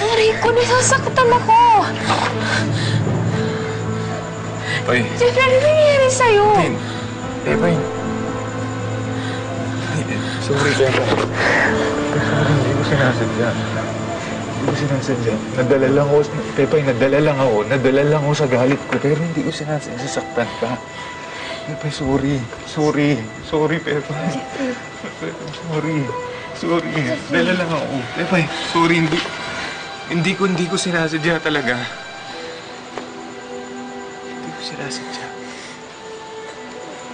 Aray ko, nasasaktan ako. Pay. Jeffrey, ano nangyayari sa'yo? Pay. Pay. Sorry, Pepay. Sorry, hindi ko sinasadya. Hindi ko sinasadya. Nadala lang ako. Pepay, nadala lang ako sa galit ko. Pero hindi ko sinasadya. Sasaktan ka. Pepay, sorry. Sorry, Pepay. Sorry. Dala lang ako. Pepay, sorry. Hindi ko sinasadya talaga. Hindi ko sinasadya.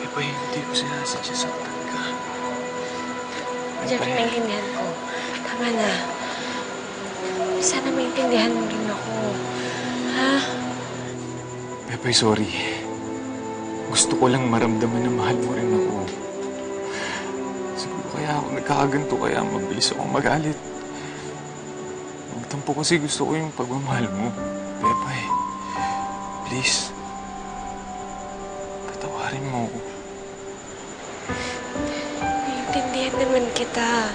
Pepay, hindi ko sinasadya. Saktan ka. Jeffrey, maintindihan ko. Tama na. Sana maintindihan mo rin ako. Ha? Pepay, sorry. Gusto ko lang maramdaman na mahal mo rin ako. Siguro kaya ako nagkakaganto, kaya mabilis akong magalit. Magtampo kasi gusto ko yung pagmamahal mo. Pepay, please. Patawarin mo ako. Maintindihan naman kita.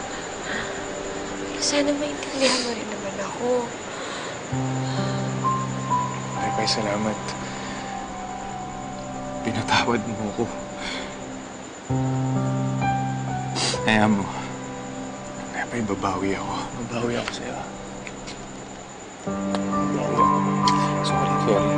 Sana maintindihan mo rin naman ako. Pepay, salamat. Pinatawad mo ako. Kaya mo. Pepay, babawi ako. Babawi ako sa'yo. Sorry.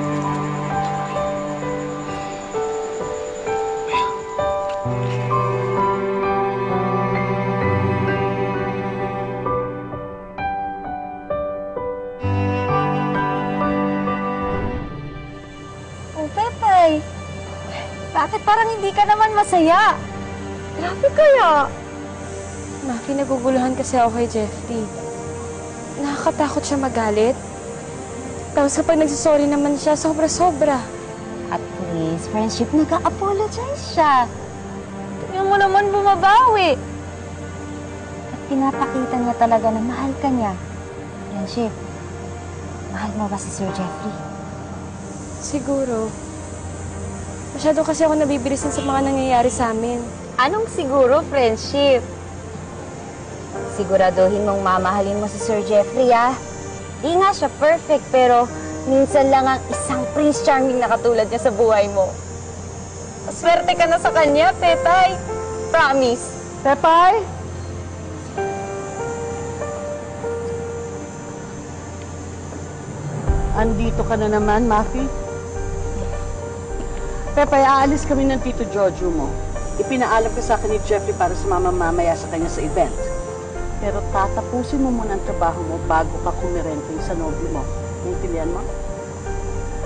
Oh, Pepay. Bakit parang hindi ka naman masaya? Grabe kaya. Maki, naguguluhan kasi ako kay Jeffrey. Nakakatakot siya magalit. Tapos kapag nagsasorry naman siya, sobra-sobra. At least, friendship, nag-a-apologize siya. Tingnan mo naman bumabawi. At pinapakita niya talaga na mahal ka niya. Friendship, mahal mo ba si Sir Jeffrey? Siguro. Masyado kasi ako nabibilisan sa mga nangyayari sa amin. Anong siguro, friendship? Siguraduhin mong mamahalin mo si Sir Jeffrey, ah. Di nga siya perfect, pero minsan lang ang isang Prince Charming na katulad niya sa buhay mo. Swerte ka na sa kanya, Pepay. Promise. Pepay? Andito ka na naman, Mafi. Pepay, aalis kami ng Tito Jojo mo. Ipinaalam ka sa akin ni Jeffrey para sumama mamaya sa kanya sa event. Pero tatapusin mo muna ang trabaho mo bago ka kumirente sa nobyo mo. Naintindihan mo?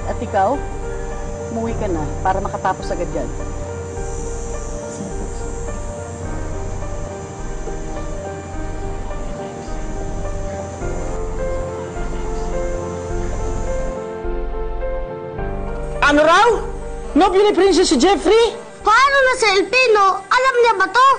At ikaw, umuwi ka na para makatapos agad yan. Ano raw? Nobyo ni Princess si Jeffrey? Paano na sa Elpino? Alam niya ba to?